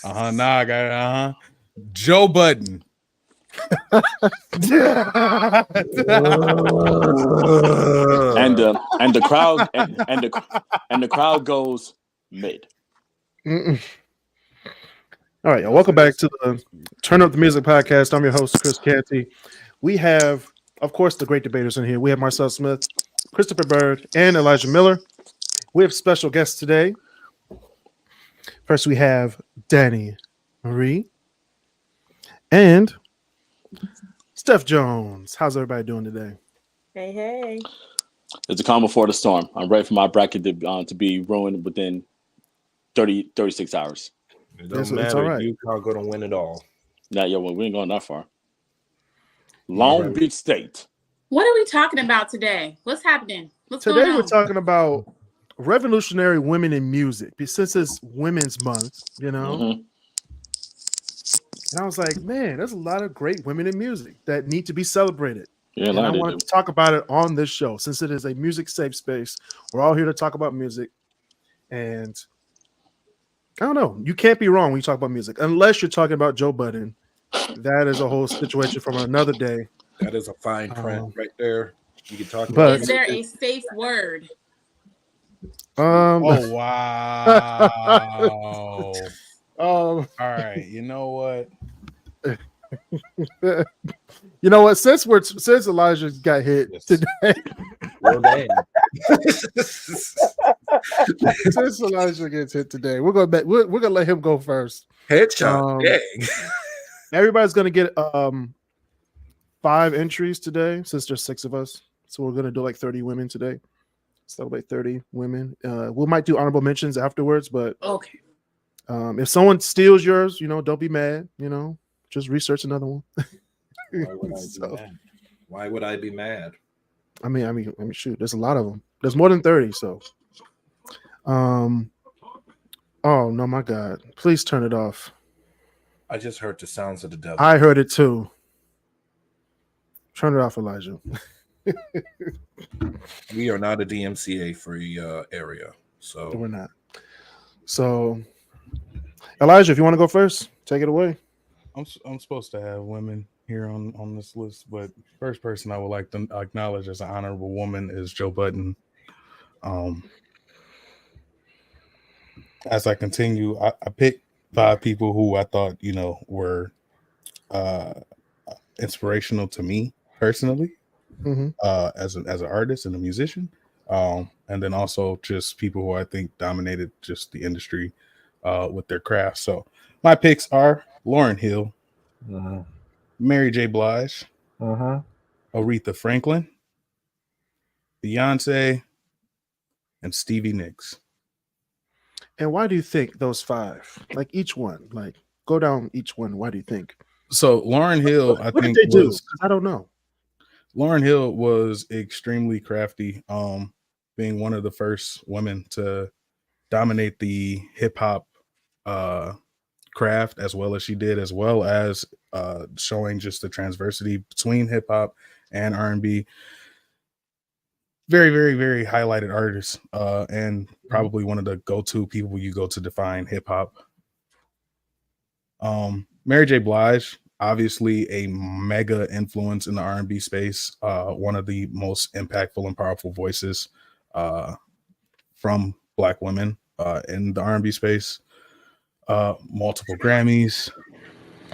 Nah, I got it. Joe Budden. And the crowd goes mid. All right, y'all. Welcome back to the Turn Up the Music podcast. I'm your host, Chris Canty. We have, of course, the great debaters in here. We have Marcel Smith, Christopher Bird, and Elijah Miller. We have special guests today. First, we have Danny Marie and Steph Jones. How's everybody doing today? Hey. It's a calm before the storm. I'm ready for my bracket to be ruined within 36 hours. It don't It's matter. all right. Utah going to win it all. Nah, we ain't going that far. Long Beach State. What are we talking about today? What's happening? What's Today going on? we're talking about revolutionary women in music. Since it's Women's Month, Mm-hmm. And I was like, man, there's a lot of great women in music that need to be celebrated. Yeah, and I wanted to talk about it on this show since it is a music safe space. We're all here to talk about music. And I don't know. You can't be wrong when you talk about music, unless you're talking about Joe Budden. That is a whole situation from another day. That is a fine print right there. You can talk but- about Is there a safe word? Oh wow. All right. You know what? You know what? Since Elijah got hit today, since Elijah gets hit today, we're gonna let him go first. headshot. Dang. Everybody's gonna get 5 entries today since there's 6 of us. So we're gonna do like 30 women today. Celebrate 30 women. We might do honorable mentions afterwards, but okay. If someone steals yours, don't be mad. Just research another one. Why would I be mad? I mean, shoot, there's a lot of them. There's more than 30. So, oh no, my God! Please turn it off. I just heard the sounds of the devil. I heard it too. Turn it off, Elijah. We are not a DMCA free area, so We're not. So, Elijah, if you want to go first, take it away. I'm supposed to have women here on this list, but first person I would like to acknowledge as an honorable woman is Joe Budden. As I continue, I picked 5 people who I thought were inspirational to me personally, as an artist and a musician, and then also just people who I think dominated just the industry with their craft. So my picks are Lauryn Hill, Mary J. Blige, Aretha Franklin, Beyonce, and Stevie Nicks. And why do you think those 5? Like each one, like go down each one. Why do you think? So Lauryn Hill, what did they do? I don't know. Lauryn Hill was extremely crafty, being one of the first women to dominate the hip hop craft as well as she did, as well as showing just the transversity between hip hop and R&B. Very, very, very highlighted artist, and probably one of the go-to people you go to define hip hop. Mary J. Blige, obviously a mega influence in the R&B space, one of the most impactful and powerful voices from Black women in the R&B space. Multiple Grammys,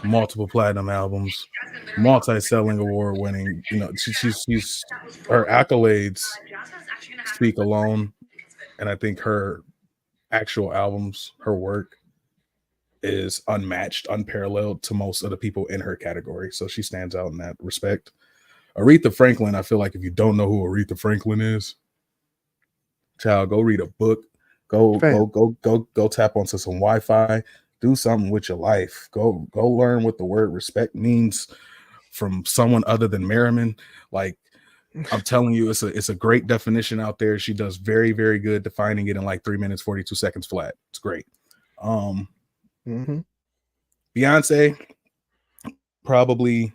multiple platinum albums, multi-selling award winning. She's her accolades speak alone, and I think her actual albums, her work is unmatched, unparalleled to most of the people in her category. So she stands out in that respect. Aretha Franklin, I feel like if you don't know who Aretha Franklin is, child, go read a book, go tap onto some Wi-Fi, do something with your life. Go learn what the word respect means from someone other than Merriman. Like, I'm telling you, it's a great definition out there. She does very, very good defining it in like 3 minutes, 42 seconds flat. It's great. Beyonce, probably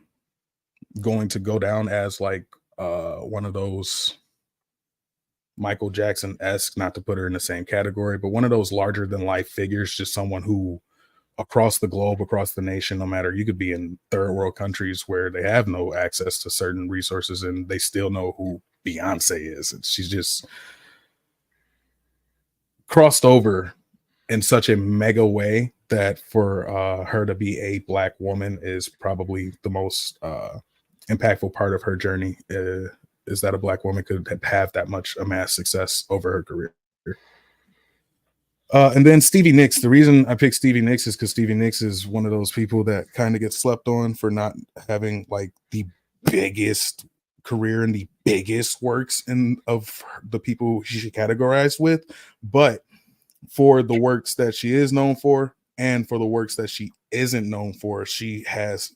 going to go down as like one of those Michael Jackson-esque, not to put her in the same category, but one of those larger than life figures, just someone who across the globe, across the nation, no matter, you could be in third world countries where they have no access to certain resources and they still know who Beyonce is. And she's just crossed over in such a mega way that for her to be a Black woman is probably the most impactful part of her journey, is that a Black woman could have that much amassed success over her career. And then Stevie Nicks. The reason I picked Stevie Nicks is because Stevie Nicks is one of those people that kind of gets slept on for not having like the biggest career and the biggest works of the people she should categorize with, but for the works that she is known for and for the works that she isn't known for, she has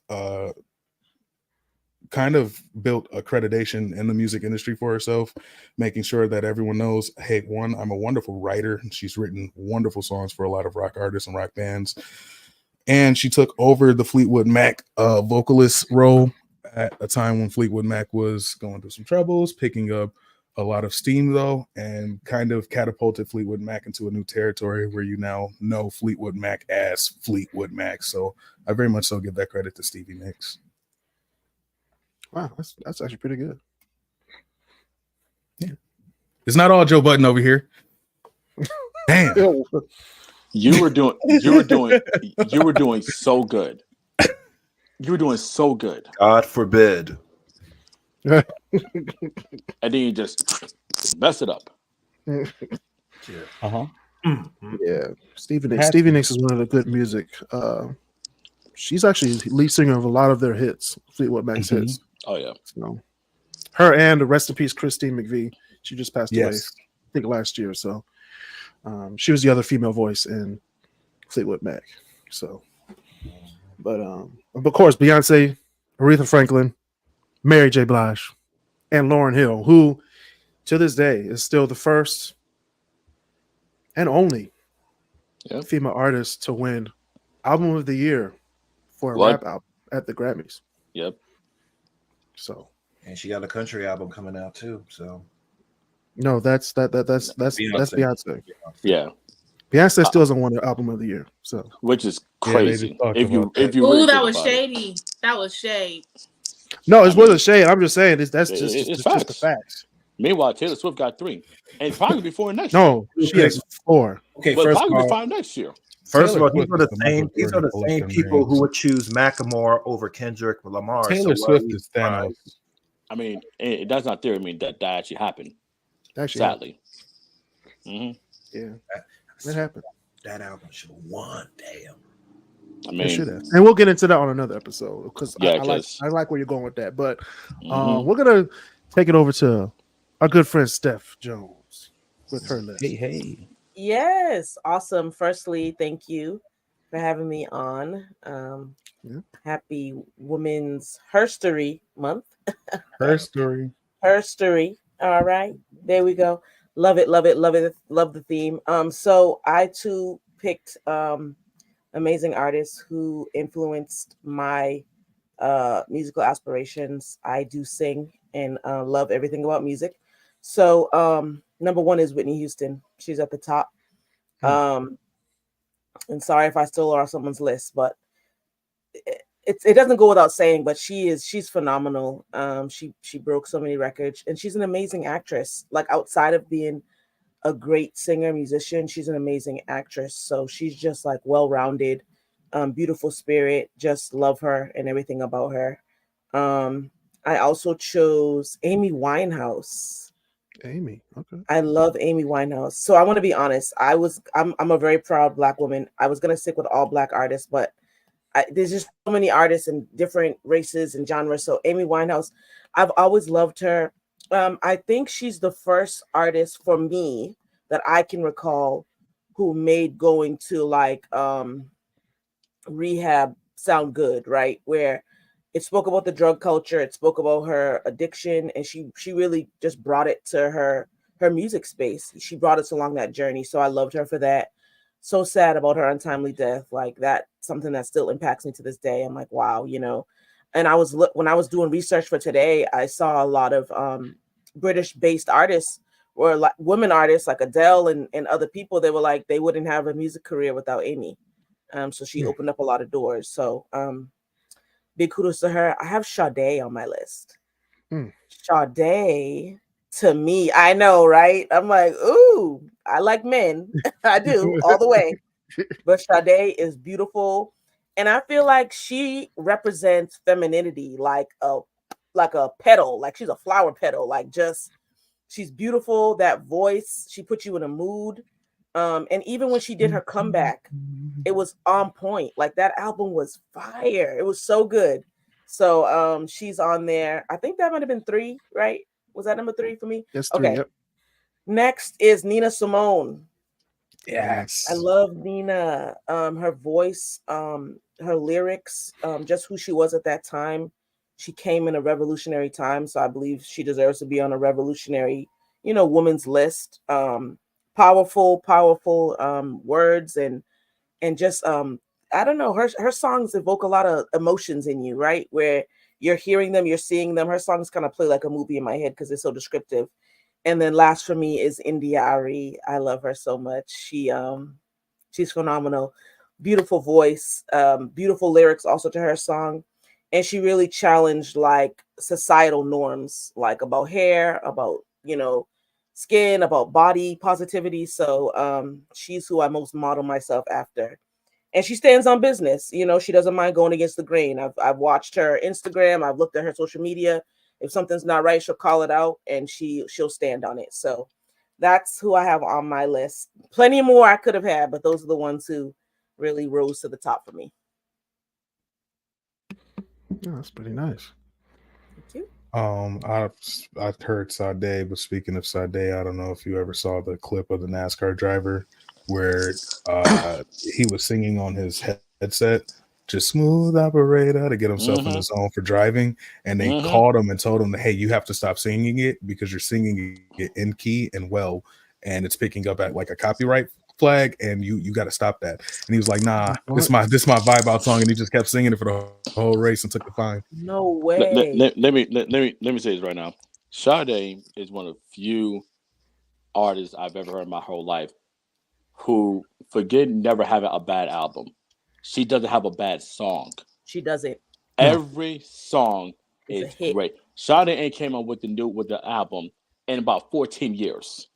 kind of built accreditation in the music industry for herself, making sure that everyone knows, hey, one, I'm a wonderful writer. She's written wonderful songs for a lot of rock artists and rock bands. And she took over the Fleetwood Mac vocalist role at a time when Fleetwood Mac was going through some troubles, picking up a lot of steam though, and kind of catapulted Fleetwood Mac into a new territory where you now know Fleetwood Mac as Fleetwood Mac. So I very much so give that credit to Stevie Nicks. Wow, that's actually pretty good. Yeah, it's not all Joe Budden over here. Damn, You were doing so good. You were doing so good, God forbid. and then you just mess it up. uh-huh. Yeah, Stevie Nicks is one of the good music. She's actually lead singer of a lot of their hits, Fleetwood Mac's hits. Oh yeah. So her and rest in peace Christine McVie. She just passed away, Yes. I think last year. So she was the other female voice in Fleetwood Mac. So, but of course Beyonce, Aretha Franklin, Mary J. Blige, and Lauryn Hill, who to this day is still the first and only female artist to win Album of the Year for a rap album at the Grammys. Yep. So, And she got a country album coming out too. So no, that's Beyonce. Yeah. Beyonce still hasn't won the Album of the Year. So, Which is Yeah, they crazy. just talked if you about that. really Ooh, that think was about it. shady. That was shade. no, it wasn't shade. I'm just saying that's It's just facts. the facts. Meanwhile, Taylor Swift got 3, and probably before next year. No, she has 4. okay, But first of probably all, be 5 next year. First of all, Taylor these are the Swift is same. the These are the most same collective people names. who would choose Macklemore over Kendrick Lamar. Taylor so why are Swift we is Thanos. surprised? I mean, that's not theory. I mean, that actually happened. Actually, Sadly. hmm yeah, it happened. that album should have won. Damn. I It should mean, have. And we'll get into that on another episode because Yeah, I like where you're going with that. But mhm. we're gonna take it over to our good friend Steph Jones with her list. Hey. Yes, awesome. Firstly, thank you for having me on. Yeah. Happy Women's Herstory Month. Her story. Herstory. All right, there we go. Love it, love it, love it, love the theme. So I too picked amazing artists who influenced my musical aspirations. I do sing and love everything about music. So number one is Whitney Houston. She's at the top. And sorry if I stole her off someone's list, but it doesn't go without saying, but she's phenomenal. She broke so many records, and she's an amazing actress. Like outside of being a great singer, musician, she's an amazing actress. So she's just like well-rounded, beautiful spirit. Just love her and everything about her. I also chose Amy Winehouse. Amy, okay. I love Amy Winehouse. So I want to be honest. I'm a very proud Black woman. I was gonna stick with all Black artists, but there's just so many artists in different races and genres. So Amy Winehouse, I've always loved her. I think she's the first artist for me that I can recall who made going to like rehab sound good, right? Where it spoke about the drug culture, it spoke about her addiction, and she really just brought it to her music space. She brought us along that journey. So I loved her for that. So sad about her untimely death. Like that, something that still impacts me to this day. I'm like, wow, you know. And when I was doing research for today, I saw a lot of British-based artists or like women artists like Adele and other people. They were like, they wouldn't have a music career without Amy. So she opened up a lot of doors. So big kudos to her. I have Sade on my list. Sade, to me, I know, right? I'm like, ooh, I like men. I do all the way. But Sade is beautiful. And I feel like she represents femininity like a petal, like she's a flower petal, like just she's beautiful. That voice, she put you in a mood. And even when she did her comeback, it was on point. Like that album was fire. It was so good. So she's on there. I think that might have been 3, right? Was that number 3 for me? That's 3. Yep. Next is Nina Simone. Yes. I love Nina. Her voice, her lyrics, just who she was at that time. She came in a revolutionary time, so I believe she deserves to be on a revolutionary, woman's list. Powerful words and just I don't know, her songs evoke a lot of emotions in you, right? Where you're hearing them, you're seeing them. Her songs kind of play like a movie in my head because they're so descriptive. And then last for me is India Ari. I love her so much. She's phenomenal. Beautiful voice, beautiful lyrics also to her song. And she really challenged like societal norms, like about hair, about, skin, about body positivity. So she's who I most model myself after. And she stands on business. She doesn't mind going against the grain. I've watched her Instagram. I've looked at her social media. If something's not right, she'll call it out and she'll stand on it. So that's who I have on my list. Plenty more I could have had, but those are the ones who really rose to the top for me. Oh, that's pretty nice. Thank you. I've heard Sade, but speaking of Sade, I don't know if you ever saw the clip of the NASCAR driver where he was singing on his headset, just smooth operator, to get himself in the zone for driving, and they called him and told him that, hey, you have to stop singing it because you're singing it in key and well, and it's picking up at like a copyright flag, and you got to stop that. And he was like, nah, this my vibe out song, and he just kept singing it for the whole race and took the fine. No way. Let me say this right now. Sade is one of the few artists I've ever heard in my whole life who forget never having a bad album. She doesn't have a bad song. She doesn't. Every song It's is great. Sade ain't came out with the album in about 14 years.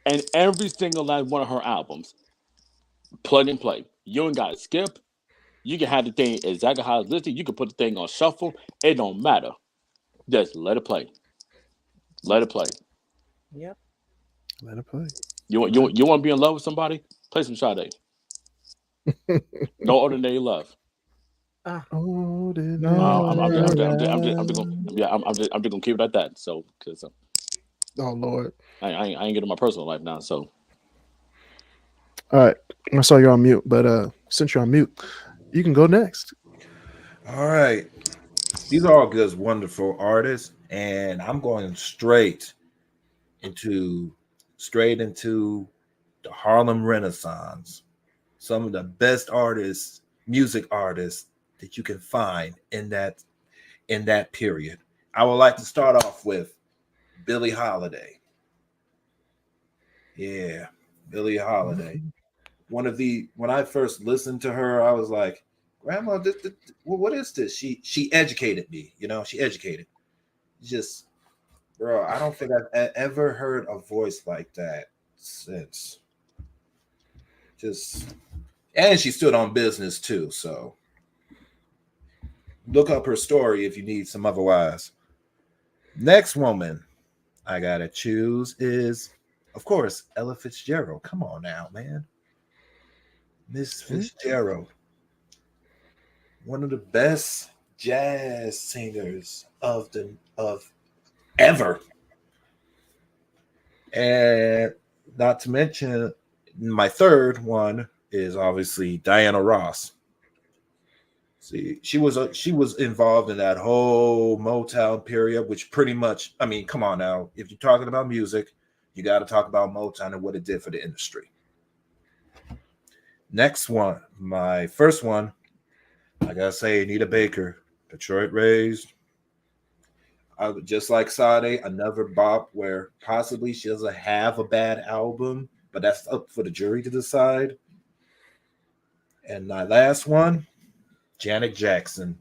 And every single last one of her albums, plug and play. You ain't got to skip. You can have the thing exactly how it's listed. You can put the thing on shuffle. It don't matter. Just let it play. Let it play. Yep. Let it play. You want to be in love with somebody? Play some Sade. No ordinary love. Oh, I'm just gonna keep it at that. So, because oh Lord, I ain't getting my personal life now. So, all right, I saw you're on mute, but since you're on mute, you can go next. All right, these are all good, wonderful artists, and I'm going straight into the Harlem Renaissance. Some of the best artists, music artists that you can find in that period. I would like to start off with Billie Holiday. Yeah, Billie Holiday. When I first listened to her, I was like, Grandma, what is this? She educated me, she educated. Just, bro, I don't think I've ever heard a voice like that since. And she stood on business too, so look up her story if you need some otherwise. Next woman I gotta choose is, of course, Ella Fitzgerald. Come on now, man. Miss Fitzgerald. One of the best jazz singers of ever. And not to mention, my third one is obviously Diana Ross. See, she was involved in that whole Motown period, which pretty much, I mean, come on now. If you're talking about music, you got to talk about Motown and what it did for the industry. Next one, my first one, I gotta say, Anita Baker, Detroit raised. Just like Sade, another bop where possibly she doesn't have a bad album, but that's up for the jury to decide. And my last one, Janet Jackson.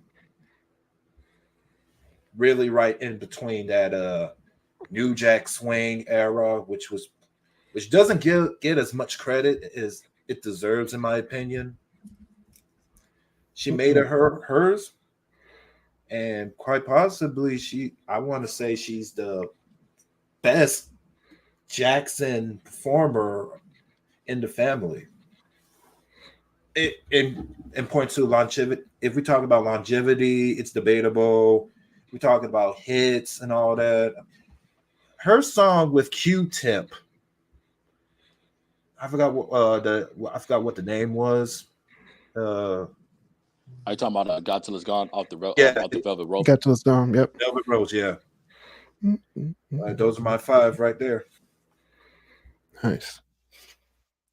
Really right in between that New Jack Swing era, which doesn't get as much credit as it deserves, in my opinion. She made it hers, and quite possibly I want to say she's the best Jackson performer in the family. In point to longevity, if we talk about longevity, it's debatable. We talk about hits and all that. Her song with Q-Tip, I forgot what the name was. Are you talking about Godzilla's Gone off the off the Velvet Rope? Got to us down. Yep. Velvet Rose, yeah. Those are my 5 right there. Nice.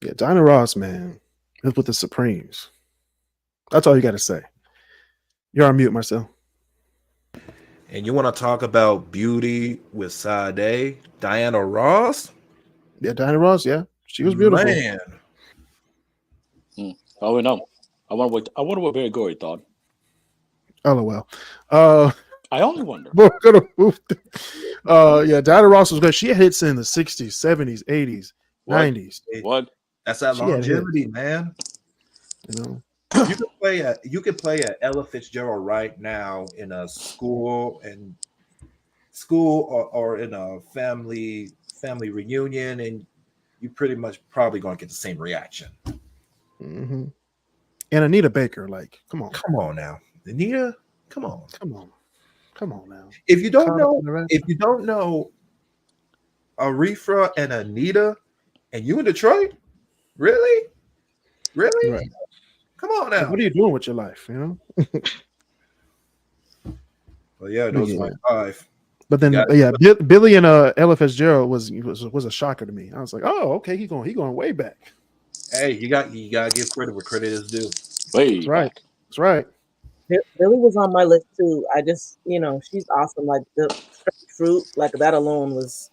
Yeah, Diana Ross, man, is with the Supremes. That's all you got to say. You're on mute, Marcel. And you want to talk about beauty with Sade, Diana Ross? Yeah, Diana Ross. Yeah, she was beautiful. Man. Oh no, I wonder what Barry Gordy thought. LOL. I only wonder. We're gonna move. Yeah, Diana Ross was good. She had hits in the 60s, 70s, 80s, What? 90s. What? That's that She had longevity, man. You know, You can play a Ella Fitzgerald right now in a school or in a family reunion, and you pretty much probably gonna get the same reaction. mm-hmm. And Anita Baker, like, come on, Come on now, Anita. Come on. come on now. If you don't Caught up know, in the rest. if you don't know Aretha and Anita, and you in Detroit, really? Right. Come on Like, now. what are you doing with your life? You know. Well, yeah, those are my 5. But then, Got yeah, Billy and Ella Fitzgerald was a shocker to me. I was like, oh, okay, he going way back. Hey, you got to give credit where credit is due. Wait, That's right. That's right. Billy was on my list too. I just, she's awesome. Like the fruit, like that alone was,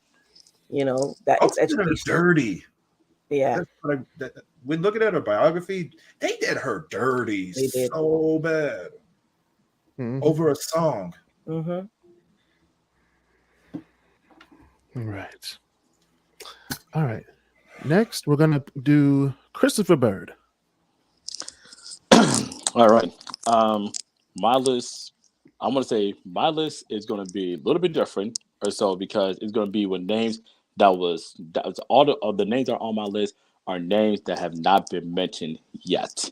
that it's education. Dirty. Yeah, When looking at her biography, they did her dirty They did. so bad Mhm. over a song. mm-hmm. Right. All right. Next, we're gonna do Christopher Bird. All right. My list, I'm gonna say my list is gonna be a little bit different or so because it's gonna be with names that was all of the names that are on my list are names that have not been mentioned yet.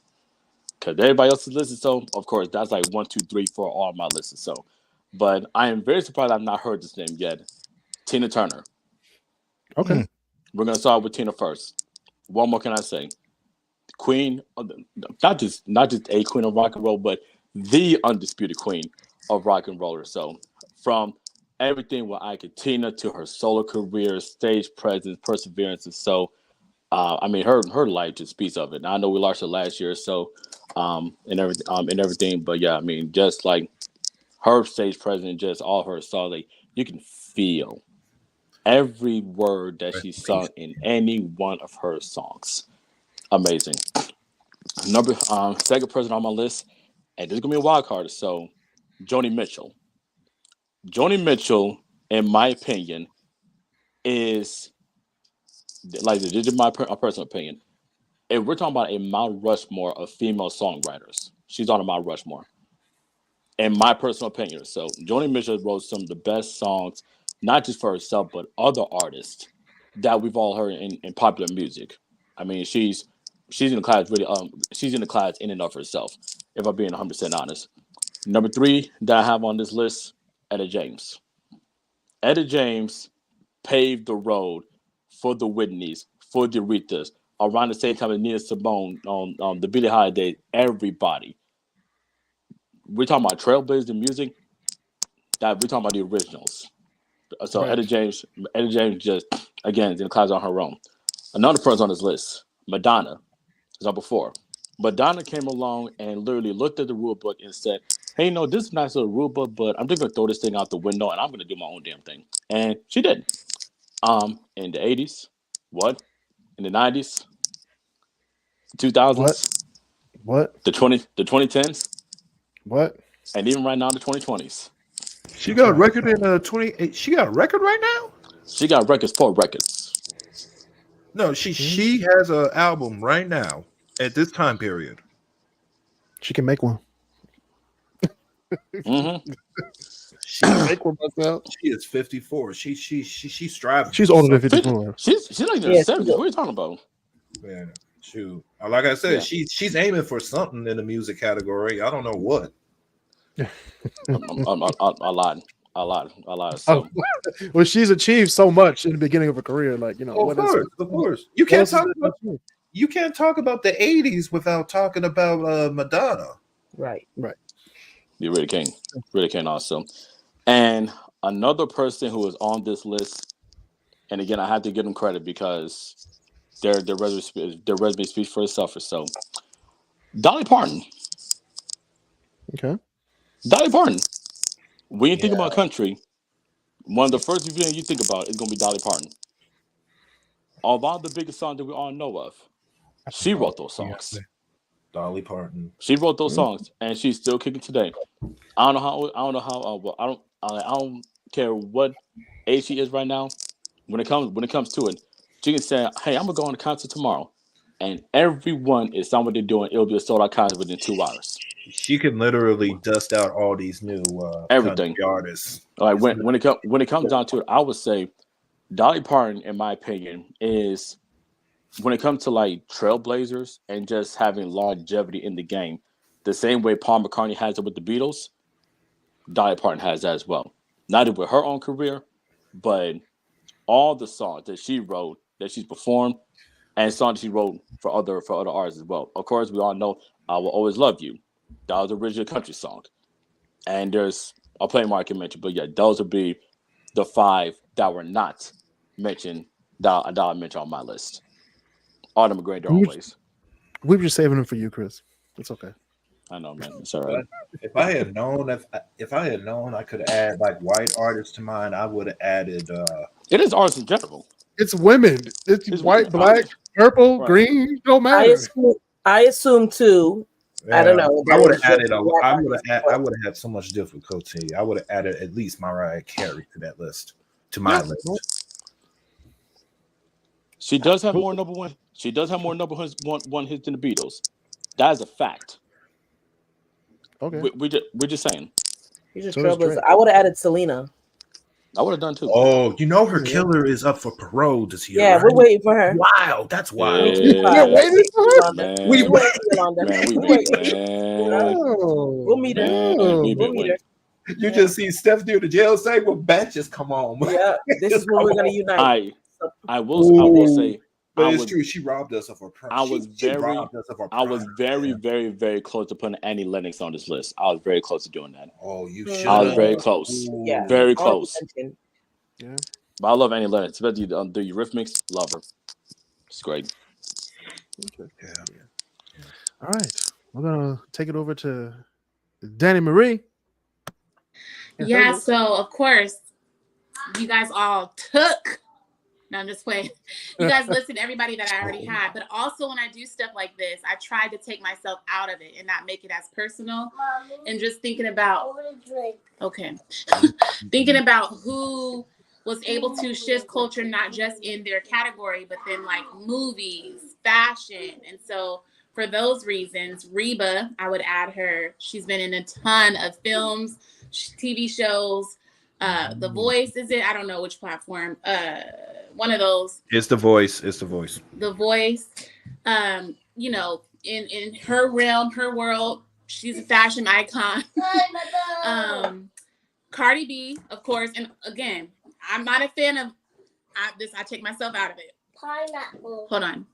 Because everybody else is listed, so of course that's like 1, 2, 3, 4 all on my list. So, but I am very surprised I've not heard this name yet. Tina Turner. Okay. We're gonna start with Tina first. What more can I say? Queen, not just a queen of rock and roll, but the undisputed queen of rock and roll. So from everything with Ike Tina to her solo career, stage presence, perseverance, and so I mean her life just speaks of it. Now, I know we lost her last year, so and everything, but yeah, I mean just like her stage presence, just all her songs, like you can feel every word that she sung in any one of her songs. Amazing. Second person on my list, and this is gonna be a wild card. So, Joni Mitchell. Joni Mitchell, in my opinion, is like this is my personal opinion. If we're talking about a Mount Rushmore of female songwriters, she's on a Mount Rushmore. In my personal opinion, so Joni Mitchell wrote some of the best songs, not just for herself but other artists that we've all heard in popular music. I mean, she's in the class really. She's in the class in and of herself. If I'm being 100% honest. Number 3 that I have on this list, Etta James. Etta James paved the road for the Whitneys, for the Arethas, around the same time as Nina Simone, on the Billie Holiday. Everybody. We're talking about trailblazing music. That we're talking about the originals. So Right. Etta James just again is in the class on her own. Another person on this list, Madonna, is number 4. Madonna came along and literally looked at the rule book and said, "Hey, this is a nice little rule book, but I'm just gonna throw this thing out the window and I'm gonna do my own damn thing." And she did. In the 80s, what? In the 90s, 2000s, What? The 2010s, What? and even right now the 2020s. She got a record in 28. She got a record right now? She got records for records. No, she has an album right now at this time period. She can make one. Mm-hmm. She Make one myself. She is 54. She's striving. She's older than 54. She's like in the Yeah, 70s. What are you talking about? Yeah, shoot. Like I said, Yeah. she's aiming for something in the music category. I don't know what. I lied. So, Well, she's achieved so much in the beginning of her career. Like, you know, Of course. You can't talk about the 80s without talking about Madonna. Right. you really can also. And another person who is on this list, and again, I have to give them credit because their resume speaks for itself. So, Dolly Parton. Okay. Dolly Parton. When you think about country, one of the first people you think about is going to be Dolly Parton. Of all the biggest songs that we all know of, she wrote those songs. Dolly Parton. She wrote those songs, and she's still kicking today. I don't care what age she is right now. When it comes to it, she can say, "Hey, I'm gonna go on a concert tomorrow," and everyone is done what they're doing. It'll be a sold out concert within 2 hours. She can literally dust out all these new Everything. country artists. Like when it comes down to it, I would say Dolly Parton, in my opinion, is when it comes to like trailblazers and just having longevity in the game, the same way Paul McCartney has it with the Beatles, Dolly Parton has that as well. Not only with her own career, but all the songs that she wrote, that she's performed, and songs she wrote for other artists as well. Of course, we all know "I Will Always Love You." That was the original country song. And I'll play more I can mention, but yeah, those would be the 5 that were not mentioned that I mentioned on my list. All them are great always. We were just saving them for you, Chris. It's okay. I know, man. It's all right. If I had known, I could add like white artists to mine. I would have added. It is artists in general. It's women. It's white, women. black, purple, Right. green. Don't matter. I assume too. I don't know. I would have added. Black I artists. would have had so much difficulty. I would have added at least Mariah Carey to that list, to my list. She does have more number one. She does have more number one hits than the Beatles. That is a fact. Okay. We're just saying. He's just So does trailblazer. Drake. I would have added Selena. I would have done too. Oh, you know her killer is up for parole this year. Yeah, right? we're waiting for her. Wild. That's wild. Yeah. You're waiting for her? Man, We We're waiting for Yolanda. man, we We're wait, waiting. man. We'll meet her. Man, we We'll meet her. You just see Steph near the jail say, "Well, batches come home." Yeah, this is when we're gonna unite. I will say. But I it's was- true. She robbed us of our. I was robbed us of our I was prime. very, very, very close to putting Annie Lennox on this list. I was very close to doing that. Oh, you I should. I was very close. Yeah. Very close. Attention. Yeah. But I love Annie Lennox, especially the Eurythmics. Love her. It's great. Yeah. All right. We're gonna take it over to Danny Marie. Yeah, so of course, you guys all took. No, I'm just playing. You guys listened to everybody that I already had. But also when I do stuff like this, I try to take myself out of it and not make it as personal. And just thinking about thinking about who was able to shift culture, not just in their category, but then like movies, fashion. And so for those reasons, Reba, I would add her. She's been in a ton of films, TV shows. The Voice, is it? I don't know which platform. One of those. It's The Voice. It's The Voice. The Voice. You know, in her realm, her world, she's a fashion icon. Cardi B, of course, and again, I'm not a fan of this. I take myself out of it. Pineapple. Hold on.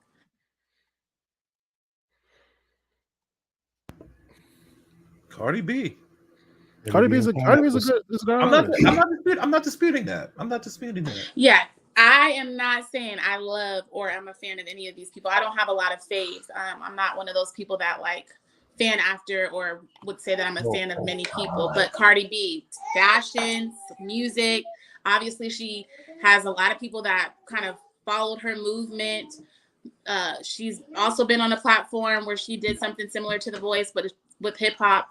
Cardi B. Cardi B is a good. I'm not disputing that. I'm not disputing that. Yeah, I am not saying I love or I'm a fan of any of these people. I don't have a lot of faves. I'm not one of those people that like fan after or would say that I'm a fan of many people. But Cardi B, fashion, music. Obviously, she has a lot of people that kind of followed her movement. She's also been on a platform where she did something similar to The Voice, but with hip hop.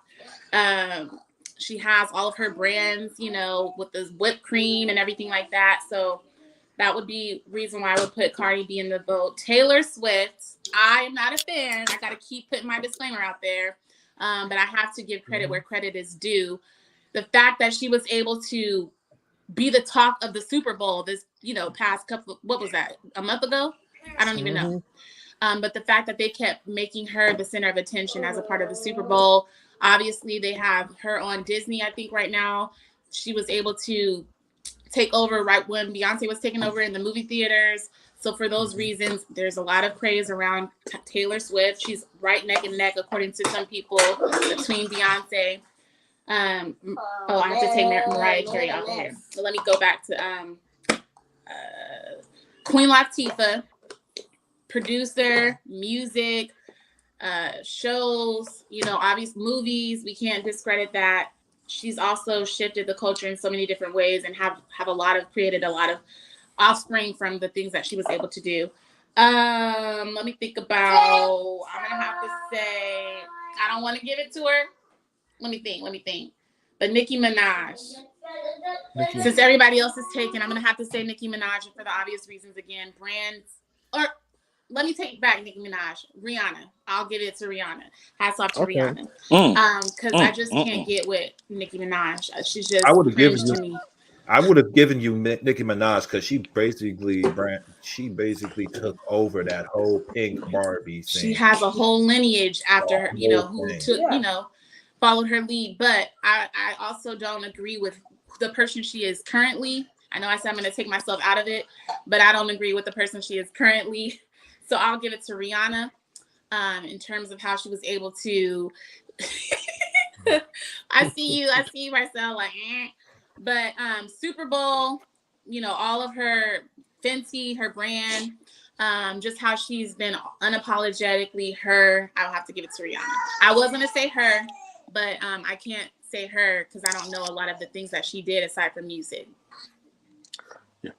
She has all of her brands, you know, with the whipped cream and everything like that. So that would be reason why I would put Cardi B in the vote. Taylor Swift, I am not a fan. I got to keep putting my disclaimer out there. But I have to give credit where credit is due. The fact that she was able to be the talk of the Super Bowl this, you know, past couple, what was that, a month ago? I don't even know. But the fact that they kept making her the center of attention as a part of the Super Bowl, obviously they have her on Disney, I think right now. She was able to take over right when Beyonce was taking over in the movie theaters. So for those reasons, there's a lot of praise around Taylor Swift. She's right neck and neck, according to some people, between Beyonce. I have to take Mariah Carey off of here. So let me go back to Queen Latifah, producer, music, shows, you know, obvious movies. We can't discredit that. She's also shifted the culture in so many different ways and have created a lot of offspring from the things that she was able to do. Let me think about, I'm gonna have to say, I don't want to give it to her. Let me think. But Nicki Minaj. Since everybody else is taken, I'm gonna have to say Nicki Minaj for the obvious reasons again. Brands, or let me take back Nicki Minaj. Rihanna. I'll give it to Rihanna. Hats off to Rihanna. Because I just can't get with Nicki Minaj. She's just I would have cringe given to me. you Nicki Minaj because she basically took over that whole Pink Barbie thing. She has a whole lineage after her, you know, who took, Yeah. you know, followed her lead. But I also don't agree with the person she is currently. I know I said I'm going to take myself out of it, but I don't agree with the person she is currently. So I'll give it to Rihanna in terms of how she was able to. I see you, Marcel, like, But Super Bowl, you know, all of her Fenty, her brand, just how she's been unapologetically her. I'll have to give it to Rihanna. I was going to say her, but I can't say her because I don't know a lot of the things that she did aside from music. Yeah.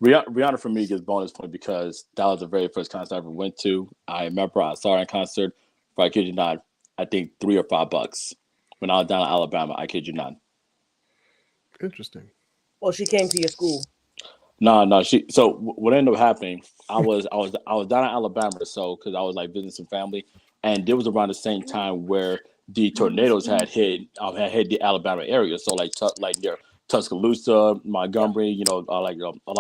Rihanna for me gets bonus point because that was the very first concert I ever went to. I remember I saw her in concert for, I kid you not, I think $3 or $5 when I was down in Alabama. I kid you not. Interesting. Well, she came to your school. No. So what ended up happening? I was down in Alabama, so because I was like visiting some family, and it was around the same time where the tornadoes had hit the Alabama area. So like near Tuscaloosa, Montgomery, you know, a lot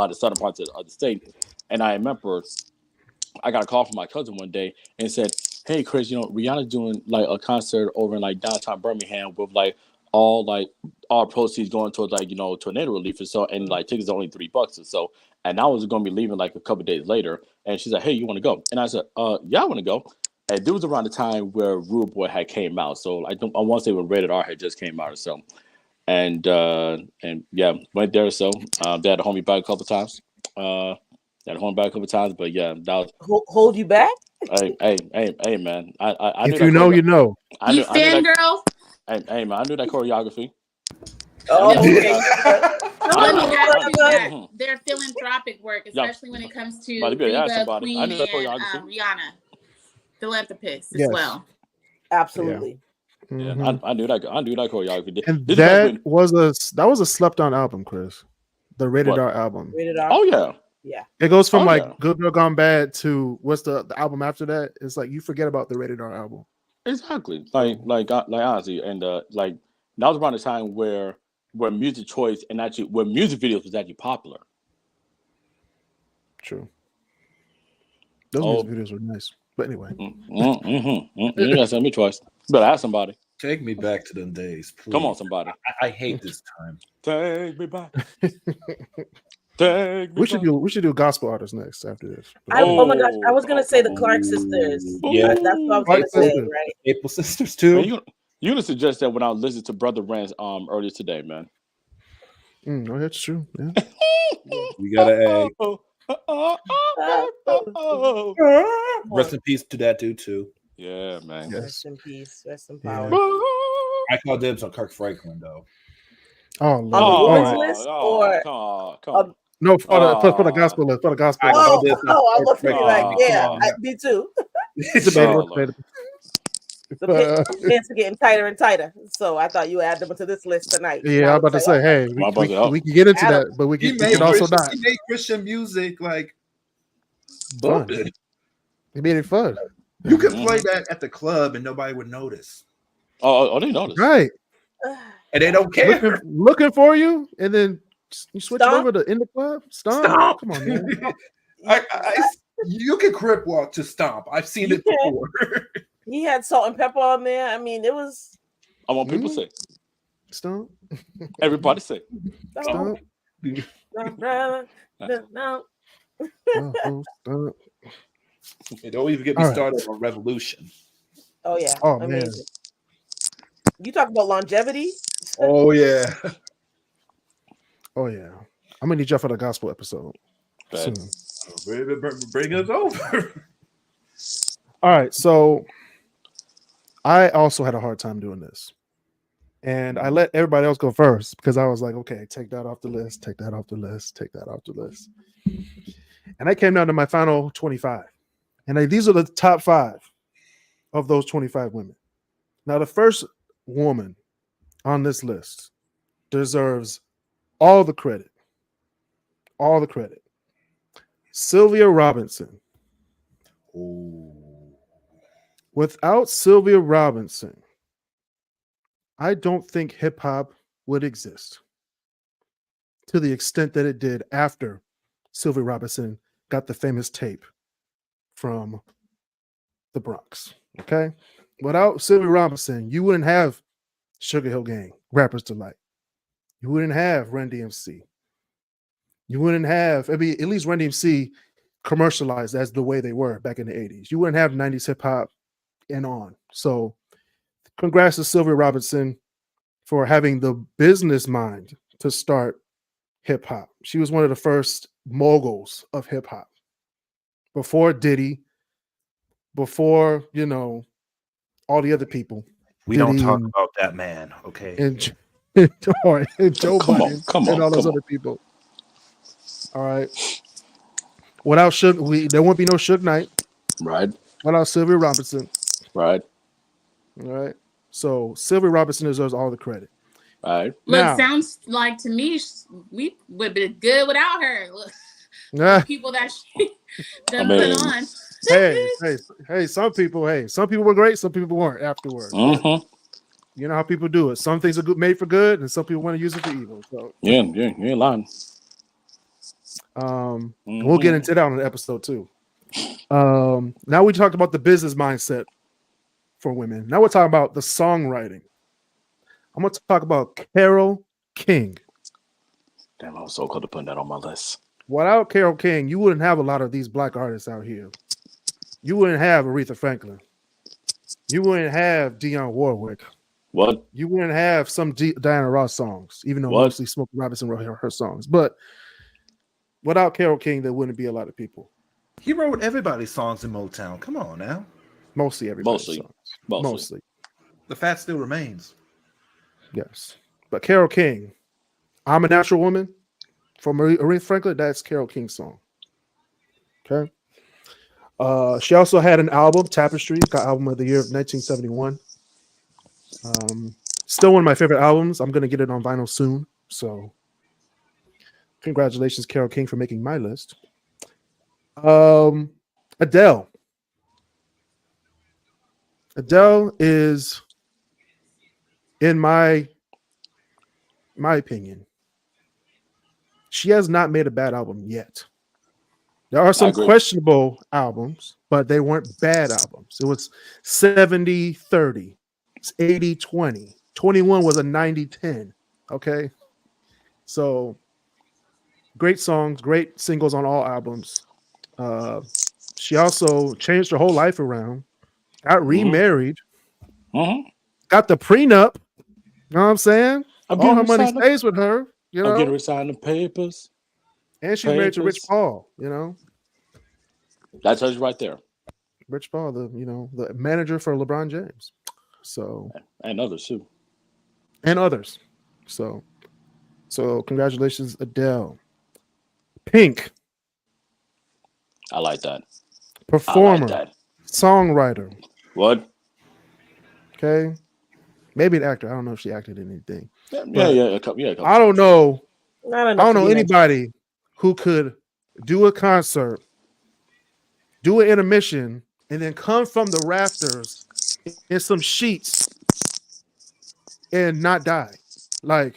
of the southern parts of the state. And I remember I got a call from my cousin one day and said, "Hey, Chris, you know, Rihanna's doing like a concert over in like downtown Birmingham with like all proceeds going towards like, you know, tornado relief and so, and like tickets are only $3 or so." And I was going to be leaving like a couple days later, and she's like, "Hey, you want to go?" And I said, "Yeah, I want to go." And it was around the time where Rude Boy had came out, so I want to say when Rated R had just came out or so. And yeah, went there. So they had to hold me back a couple times. But yeah, that was Hold you back? hey, man. I If knew you that know, you know. You fangirl? Hey, man, I knew that choreography. Oh, Let me okay. ask you that. Their philanthropic work, especially when it comes to But you better ask Reba, somebody. Queen, I knew that and choreography. Rihanna. Philanthropists Yes. as well. Absolutely. Yeah, Mhm. I knew that choreography. And This that was was a slept on album, Chris. The Rated What? R album. Rated R. oh yeah. Yeah. It goes from Oh, like yeah. Good Girl Gone Bad to what's the album after that? It's like you forget about the Rated R album. Exactly. Like honestly, and like that was around the time where music choice and actually where music videos was actually popular. True. Those Oh. music videos were nice. But anyway. You gotta send me twice. You better ask somebody. Take me back to them days, please. Come on, somebody. I hate this time. Take me back. Take me We should back. do gospel artists next after this. Oh my gosh, I was gonna say the Clark sisters. Yeah. That's what I was Clark gonna say, sisters. right? April Sisters too. Man, you gonna suggest that when I listened to Brother Rance earlier today, man. Oh, that's true. Yeah. We gotta rest in peace to that dude too. Yeah, man. Yes. Rest in peace. Rest in Yeah. power. I call dibs on Kirk Franklin though. Oh, Lord. the All Lord's right. list or come on. No, for the gospel list. For the gospel I list. know Oh, this. I was thinking like, Oh, yeah, come on. me too. It's debatable. Oh, Lord. Debatable. The pants are getting tighter and tighter. So I thought you would add them to this list tonight. And Yeah, I I'm would about to say, say, hey, I'm about to- we can get into Adam, that, but we He can made also Christian, not. he made Christian music like Fun. bumping. He made it fun. You could play that at the club and nobody would notice, Oh, they noticed. Right. and they don't care. Looking for you, and then you switch it Stomp? over to in the club. Stomp. Stomp. Come on, man. You can crip walk to stomp. I've seen You it can. before. He had salt and pepper on there. I mean, it was I want people Mhm. to say. Stomp. Everybody say. no, Stomp. no. Oh, stomp. Hey, don't even get me All right. started on Revolution. Oh yeah. Oh, man. Amazing. You talk about longevity. Oh yeah. Oh yeah. I'm gonna need y'all for the gospel episode Bad. soon. Bring us over. All right, so I also had a hard time doing this, and I let everybody else go first because I was like, okay, take that off the list, take that off the list, take that off the list, and I came down to my final 25, and these are the top 5 of those 25 women. Now, the first woman on this list deserves all the credit. All the credit. Sylvia Robinson. Without Sylvia Robinson, I don't think hip hop would exist to the extent that it did after Sylvia Robinson got the famous tape from the Bronx. Okay. Without Sylvia Robinson, you wouldn't have Sugar Hill Gang, Rappers Delight. You wouldn't have Run DMC. You wouldn't have, at least Run DMC commercialized as the way they were back in the 80s. You wouldn't have 90s hip hop and on. So congrats to Sylvia Robinson for having the business mind to start hip hop. She was one of the first moguls of hip hop. Before Diddy, before, all the other people. We don't Diddy talk and- about that man, okay? and Joe Come on, Budden come and on, all those come other people. All right. Without Suge, there won't be no Suge Knight. Right, Without Sylvia Robinson. right, All right. So Sylvia Robinson deserves all the credit. right. Look, Now- sounds like to me we would be good without her. Look, Ah, people that she done I mean- put on. hey, some people were great, some people weren't afterwards. Mm-hmm. You know how people do it. Some things are good, made for good, and some people want to use it for evil. So Yeah, you ain't lying. we'll get into that on an episode too. Now we talked about the business mindset for women. Now we're talking about the songwriting. I'm going to talk about Carole King. Damn, I was so close to putting that on my list. Without Carole King, you wouldn't have a lot of these black artists out here. You wouldn't have Aretha Franklin. You wouldn't have Dionne Warwick. What? You wouldn't have some Diana Ross songs, even though What? mostly Smokey Robinson wrote her songs. But without Carole King, there wouldn't be a lot of people. He wrote everybody's songs in Motown. Come on now. Mostly everybody's Mostly. songs. Mostly. The fact still remains. Yes. But Carole King, I'm a Natural Woman from Aretha Franklin, that's Carole King's song. Okay. She also had an album, Tapestry, got album of the year of 1971. Still one of my favorite albums. I'm going to get it on vinyl soon. So congratulations, Carole King, for making my list. Adele. Adele is, in my opinion, she has not made a bad album yet. There are some agree. questionable albums, but they weren't bad albums. It was 70-30. It's 80-20. 21 was a 90-10. Okay. So great songs, great singles on all albums. She also changed her whole life around, got remarried, Mm-hmm. got the prenup. You know what I'm saying? I'm All her getting money resigning. stays with her, you I'm getting know, resigning the papers. and she's married to Rich papers. Paul, you know. That tells you right there. Rich Paul, the manager for LeBron James. So, And others too. and others. So congratulations, Adele. Pink, I like that. performer, I like that. songwriter. What? Okay, maybe an actor. I don't know if she acted in anything. Yeah, But a couple I don't know. Not I enough don't to know be mentioned. anybody who could do a concert, do an intermission, and then come from the rafters in some sheets and not die. Like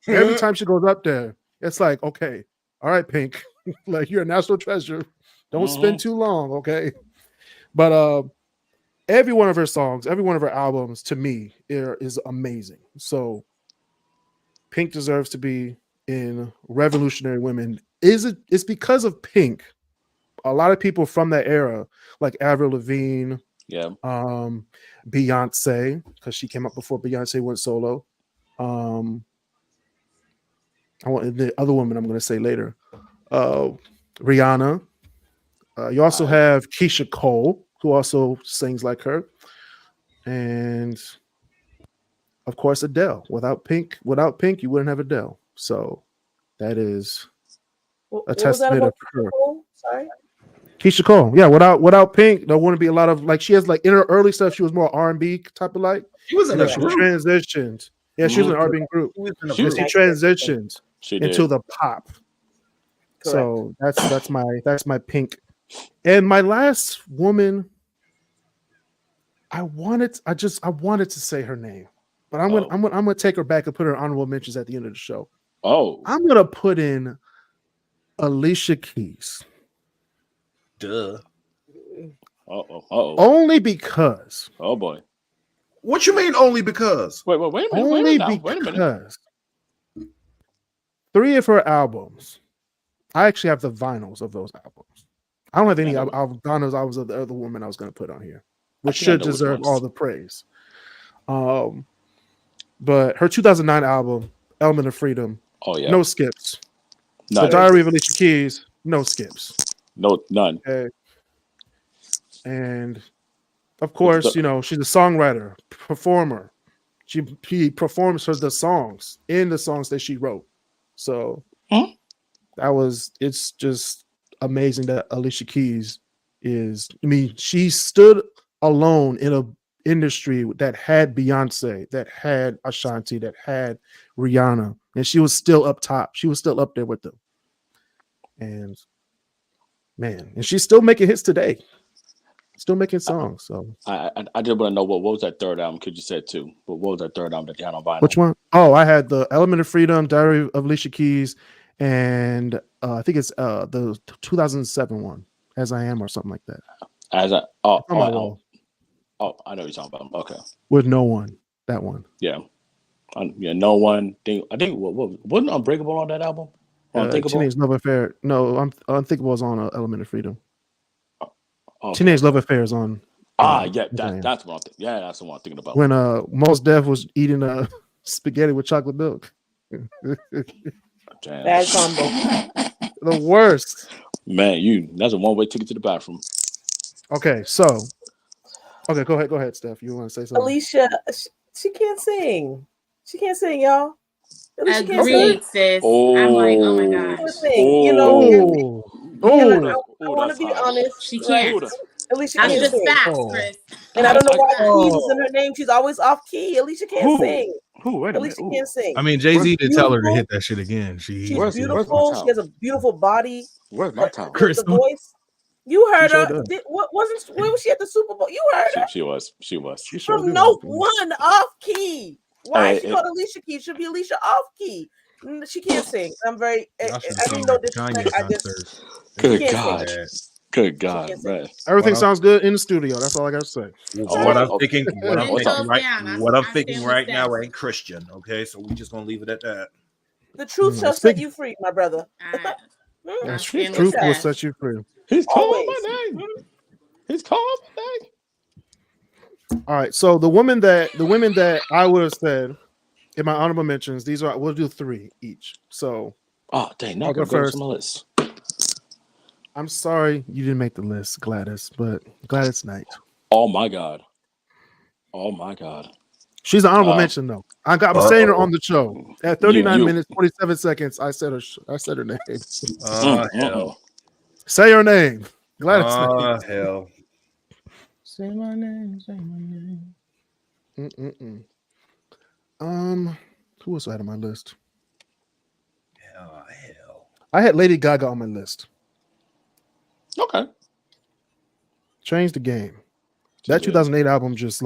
every time she goes up there, it's like, okay, all right, Pink, like you're a national treasure. Don't spend too long, okay? But every one of her songs, every one of her albums, to me, is amazing. So Pink deserves to be in Revolutionary Women. It's because of Pink. A lot of people from that era, like Avril Lavigne, Yeah. Beyonce, because she came up before Beyonce went solo. I want the other woman I'm going to say later. Rihanna. You also have Keisha Cole, who also sings like her, and of course Adele. Without Pink, you wouldn't have Adele. So that is What a was that testament about? of her. Sorry. Keisha Cole, yeah. Without Pink, there wouldn't be a lot of like she has like in her early stuff. She was more R&B type of like. She was in You a know, she group. transitioned. Yeah, she was in an R&B group. She was in a She was- group. She transitioned She into did. the pop. So that's my Pink. And my last woman, I wanted to say her name, but I'm gonna take her back and put her in honorable mentions at the end of the show. Oh. I'm gonna put in Alicia Keys. Duh. Uh-oh. Only because. Oh boy. What you mean only because? Wait a minute. Only Wait a minute. because 3 of her albums, I actually have the vinyls of those albums. I don't have any vinyls albums of the other woman I was going to put on here, which should deserve all the praise. But her 2009 album, Element of Freedom, Oh yeah. no skips. None. The Diary of Alicia Keys, no skips. No, none. Okay. And of course, you know, she's a songwriter, performer. She performs the songs in the songs that she wrote. So it's just amazing that Alicia Keys she stood alone in a industry that had Beyonce, that had Ashanti, that had Rihanna, and she was still up top. She was still up there with them. And man, and she's still making hits today. Still making songs. So I just want to know what was that third album? Because you said 2, but what was that third album that you had on vinyl? which one? Oh, I had the Element of Freedom, Diary of Alicia Keys, and I think it's the 2007 one, As I Am, or something like that. I know wall. what you're talking about. Okay. With No One, that one. Yeah. No one. I think what wasn't Unbreakable on that album? Unthinkable. Teenage Love Affair. No, Unthinkable was on Element of Freedom. Okay. Teenage Love Affair is on. Yeah, that's what I'm thinking. Yeah, that's what I'm thinking about. When Mos Def was eating spaghetti with chocolate milk. Bad combo. The worst. Man, that's a one-way ticket to the bathroom. Okay, go ahead, Steph. You want to say something? Alicia, she can't sing. She can't sing, y'all. Alicia can't sing. Agreed, sis. I'm like, oh my gosh. You know, Oh, I want to be honest. She can't. Alicia That's can't just sing. facts, Chris. And I don't know why Keys is in her name. She's always off key. Alicia can't sing. Wait a minute. Alicia can't sing. I mean, Jay-Z did tell her to hit that shit again. She's Where's beautiful. my She has a beautiful body. Where's my time? Chris, The voice. You heard She sure her. does. Where was she at the Super Bowl? You heard her. She was. she sure From did. note 1 off key. Why is she Hey, called Alicia Keys? Should be Alicia off key. She can't sing. I'm very. I Y'all should mean, sing no at the disrespect. Kanye I just. concert. Good can't God. sing. Good God, can't sing. man. Everything Well, sounds good in the studio. That's all I got to say. What I'm okay. thinking, Ten toes down. I thinking stand right with now Steph. ain't Christian. Okay, so we're just gonna leave it at that. The truth shall set you free, my brother. That's stand with truth will Steph. set you free. He's calling Always. my name. He's calling my name. All right. So the women that I would have said in my honorable mentions, we'll do 3 each. So Oh, dang. Now I'll go go first. first. On my list. I'm sorry you didn't make the list, Gladys, but Gladys Knight. Oh, my God. Oh, my God. She's an honorable mention though. I'm saying her on the show at 39 You. minutes 47 seconds. I said her name. Oh hell. Say her name. Gladys. Oh hell. Say my name. Say my name. Who else I had on my list? Oh hell. I had Lady Gaga on my list. Okay. Changed the game. That 2008 album just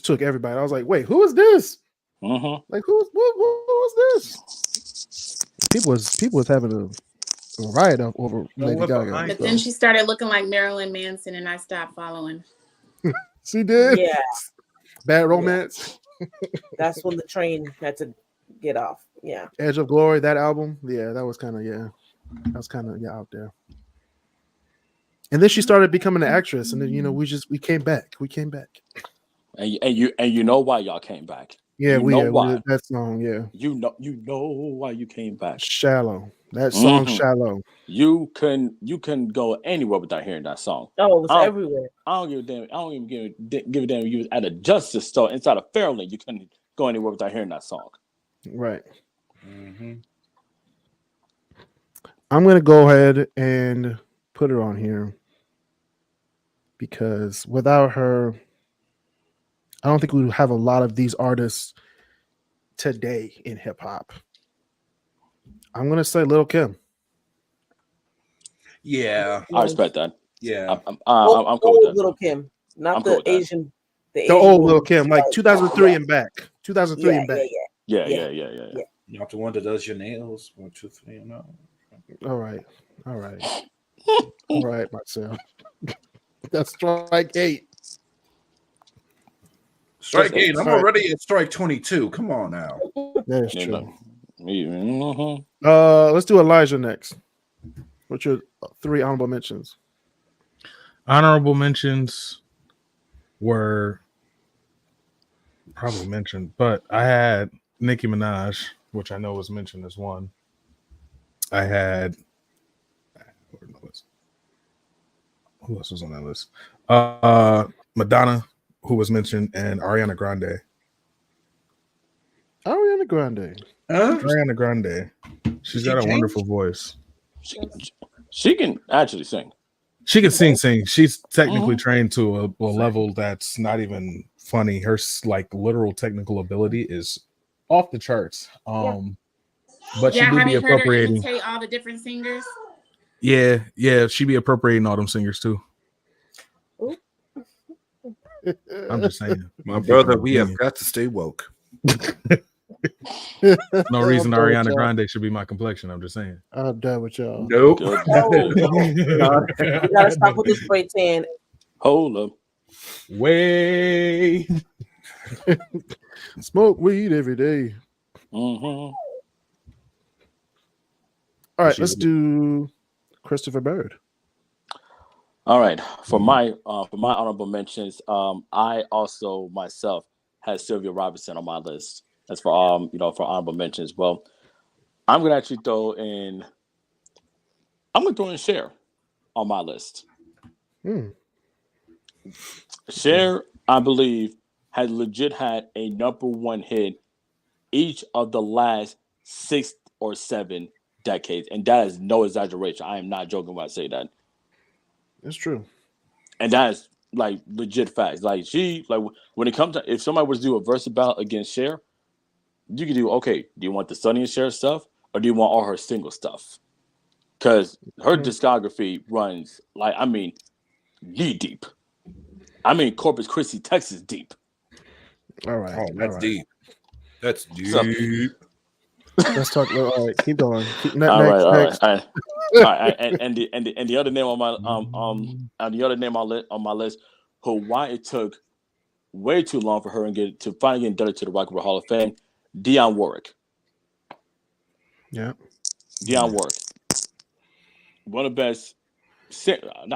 took everybody. I was like, wait, who is this? Like who was this? People was having a riot over Lady Gaga. But then she started looking like Marilyn Manson, and I stopped following. She did. Yeah, Bad Romance. that's when the train had to get off. Yeah. Edge of Glory, that album. Yeah, that was kind of out there. And then she started becoming an actress, and then we came back. We came back. And you know why y'all came back. Yeah, you know why. That song. Yeah, you know why you came back. Shallow. That song, Shallow. You can go anywhere without hearing that song. Oh, it was everywhere. I don't give a damn. I don't even give a damn. You was at a Justice store inside of Fairlane. You couldn't go anywhere without hearing that song. Right. I'm gonna go ahead and put her on here because without her, I don't think we would have a lot of these artists today in hip hop. I'm gonna say Lil' Kim. Yeah, I respect that. Yeah, I'm cool with that. Lil' Kim, not I'm cool the with that. Asian. The old Lil' Kim, like 2003 and back. 2003 and back. Yeah. not the one that does your nails. 1, 2, 3, no. All right, Marcel. That's strike 8. Strike 8. I'm already at strike 22. Come on now. That is true. Mm-hmm. Let's do Elijah next. What's your 3 honorable mentions? Honorable mentions were probably mentioned, but I had Nicki Minaj, which I know was mentioned as one. I had who else was on that list? Madonna, who was mentioned, and Ariana Grande. Ariana Grande. Ariana Grande. She's got a wonderful voice. She can actually sing. She can sing. She's technically trained to a level that's not even funny. Her literal technical ability is off the charts. But she do have be you heard her appropriating. imitate all the different singers? Yeah, she be appropriating all them singers too. I'm just saying, My brother, we have got to stay woke. no reason Ariana Grande should be my complexion. I'm just saying. I'm done with y'all. Nope. You gotta stop with this spray tan. Hold up. Way. Smoke weed every day. Mm-hmm. All right, let's do Christopher Bird. All right. For my honorable mentions, I also myself had Sylvia Robinson on my list. That's for for honorable mentions. Well, I'm gonna actually throw in Cher on my list. Cher, I believe, has legit had a #1 hit each of the last 6 or 7 decades, and that is no exaggeration. I am not joking when I say that. It's true. And that is legit facts. When it comes to, if somebody was to do a verse battle against Cher, you could do, okay, do you want the Sonny and Cher stuff or do you want all her single stuff? Because her discography runs knee deep. Corpus Christi, Texas deep. All right. Oh, that's deep. That's deep. So, let's talk. All right, keep going. All right. And the other name on my list, who why it took way too long for her to finally get inducted to the Rock and Roll Hall of Fame, Dionne Warwick. Yeah, Dionne Warwick, one of the best,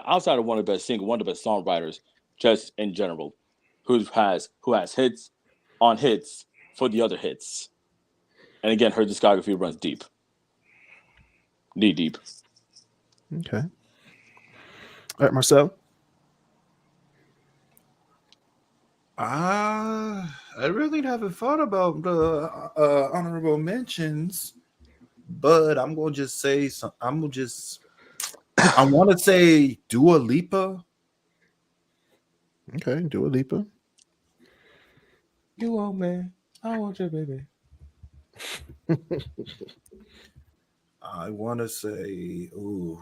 outside of one of the best singers, one of the best songwriters, just in general, who has hits on hits for the other hits, and again, her discography runs deep, knee deep. Okay. All right, Marcel. I really haven't thought about the honorable mentions, but I'm gonna just say some. I want to say Dua Lipa. Okay, Dua Lipa. You want me? I want you, baby. I want to say, ooh,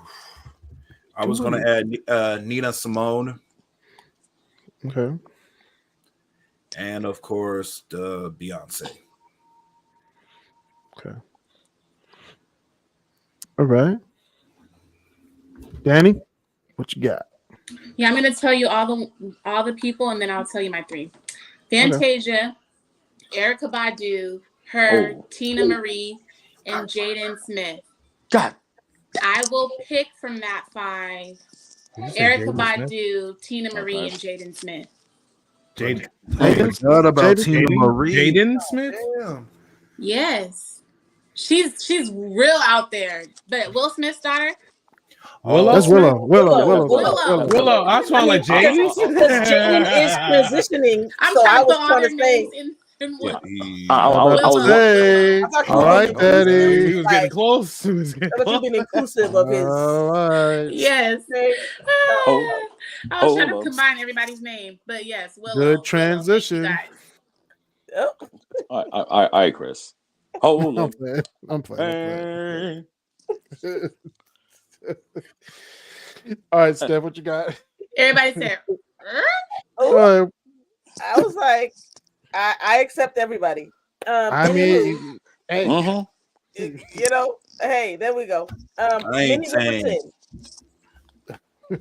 I was Dua gonna add Nina Simone, Okay. and of course the Beyonce. Okay. All right. Danny, what you got? Yeah, I'm gonna tell you all the people, and then I'll tell you my three. Fantasia, Erica Badu, her, Oh. Tina Marie, and Jaden Smith. God. I will pick from that five: Did you say Erica Jaden Smith? Badu, Tina Marie, Okay. and Jaden Smith. Jaden. I forgot about Jaden? Tina Marie. Jaden Smith? Damn. Yes, she's real out there. But Will Smith's daughter. Willow That's Smith? Willow. I was trying like because Jaden. Jaden is transitioning. I'm so I trying to was put all trying their to say, names in Yeah, one. I was Hey, I thought you all were right, being He Daddy. was like, getting close. He was getting I thought you were close. being inclusive of his. All right. Yes. Okay. Oh, I was trying to hold up. combine everybody's name, but yes, Willow. Good Willow. transition. Thank you Oh, All right, Chris. Hold I'm up. playing. I'm playing. Hey. All right, Steph, what you got? guys. Everybody said, All oh, right. I was like, I accept everybody. I Anywho, mean, hey, Mhm. you know, hey, there we go. I ain't Minnie saying. Riperton.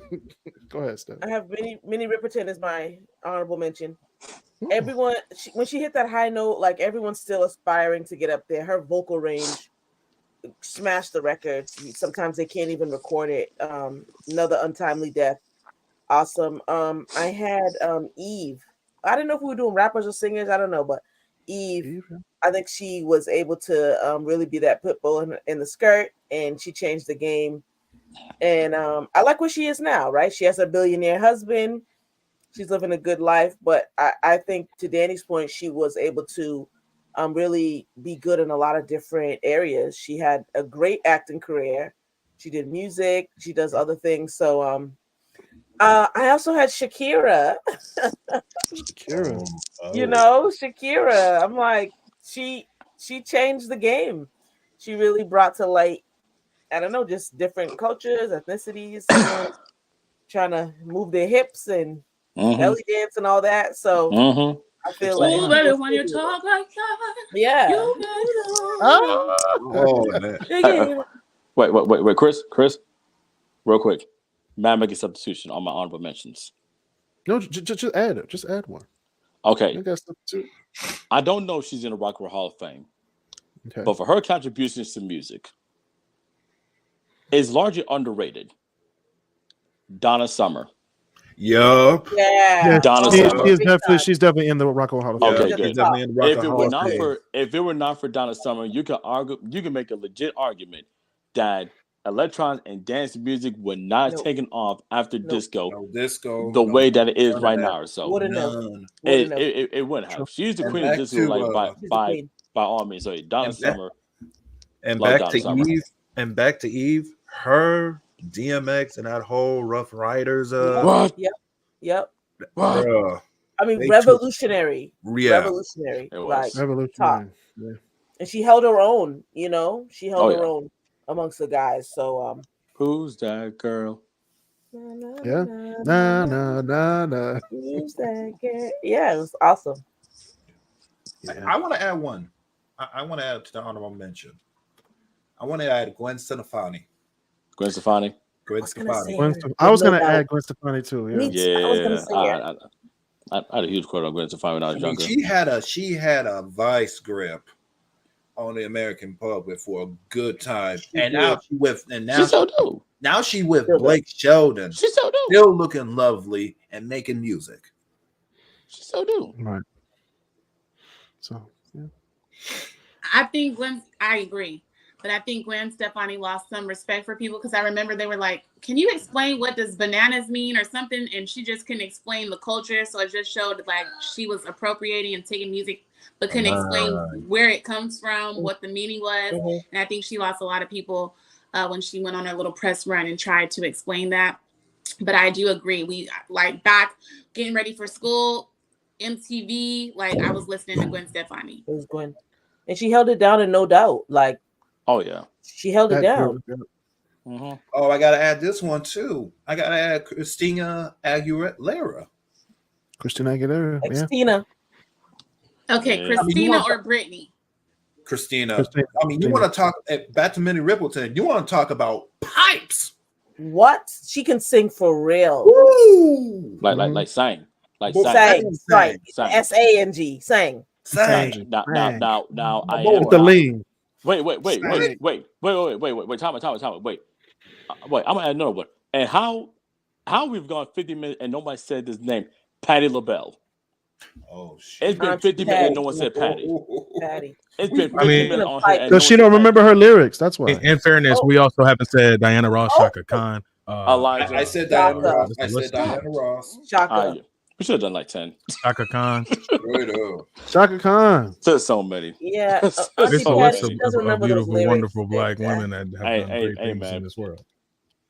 go ahead, Steph. I have Minnie Riperton as my honorable mention. Everyone, when she hit that high note, like everyone's still aspiring to get up there. Her vocal range smashed the records. Sometimes they can't even record it. Another untimely death. Awesome. I had Eve. I didn't know if we were doing rappers or singers. I don't know, but Eve. I think she was able to really be that pit bull in the skirt, and she changed the game. And I like where she is now. Right, she has a billionaire husband. She's living a good life, but I think to Danny's point, she was able to really be good in a lot of different areas. She had a great acting career. She did music. She does other things. So I also had Shakira. Shakira. You know, Shakira. I'm like, she changed the game. She really brought to light, I don't know, just different cultures, ethnicities, trying to move their hips and belly dance and all that. So Mhm. I feel like, "Oh, baby, when you talk like that, yeah. you Oh, man. Wait, Chris, real quick. May I make a substitution on my honorable mentions? No, just add it. Just add one. Okay. You got substitute. I don't know if she's in the Rock and Roll Hall of Fame, Okay. but for her contributions to music, is largely underrated. Donna Summer. Yup. Yeah. Donna She Summer. is definitely, she's definitely in the Rock and Roll Hall of Fame. Okay, Yeah, good. she's definitely in the Rock If and it Hall were of not Fame. for Donna Summer, you can make a legit argument that electronic and dance music would not have taken off after disco No disco. the no way that it is none of right that. now. Or so Wouldn't have. None. it wouldn't have. She's the And queen of back disco, to, like She's the by queen. all means. So Donna And Summer. And Love back Donna to Summer. Eve. And back to Eve. Her, DMX, and that whole Rough Riders. What? Yep. What? Bruh. I mean, They revolutionary. Yeah. Revolutionary. It was. Like top. Revolutionary. Yeah. And she held her own, you know. She held Oh, her yeah. own amongst the guys. So Who's that girl? Yeah. Nah. Who's that girl? Yeah, it was awesome. Yeah. I want to add one. I want to add to the honorable mention. I want to add Gwen Stefani. Gwen Stefani. Gwen say Stefani. I was No gonna doubt. add Gwen Stefani too. Yeah. Me too. I was gonna Yeah, say it. I had a huge quote on Gwen Stefani when I was I mean, younger. she had a vice grip on the American public for a good time, and now She so do. now she with Still Blake Sheldon, She so do. still looking lovely and making music. She so do. Right. So yeah. I think I agree. But I think Gwen Stefani lost some respect for people because I remember they were like, "Can you explain what does bananas mean or something?" And she just couldn't explain the culture, so it just showed like she was appropriating and taking music, but couldn't explain where it comes from, what the meaning was. Mhm. And I think she lost a lot of people when she went on her little press run and tried to explain that. But I do agree. We like back getting ready for school, MTV. Like I was listening to Gwen Stefani. It was Gwen, and she held it down, and no doubt, like Oh yeah. she held it That down. girl- Mm-hmm. Oh, I gotta add this one too. I gotta add Christina Aguilera. Christina Aguilera. Yeah. Christina. Okay, Yeah. Christina or Britney? Christina. Christina. I mean, you want to talk back to Minnie Riperton? You want to talk about pipes? What? She can sing for real. Ooh, Like sang. Like Well, sang. Sang, right? Sang. S-A-N-G, sang. sang. Now I With am With the lean. Wait. Sang. Time out. Wait. I'm gonna add another one. And how we've gone 50 minutes and nobody said this name, Patti LaBelle. Oh shit! It's been Auntie 50 minutes and no Patti. one said Patty. Patty. It's been 50 I mean- minutes on Because here. and Because she no don't one said remember Patty. her lyrics. That's why. In fairness, we also haven't said Diana Ross, Shaka Khan. Elijah. I said Diana Shaka. Ross. I said Diana Ross. Shaka. We should have done like 10. Shaka Khan. Right up. Shaka Khan. Said so many. Yeah. It's Auntie so Patty, much. she doesn't a remember those beautiful, lyrics. wonderful black Yeah. women that have Hey, done hey, great hey, things man. in this world.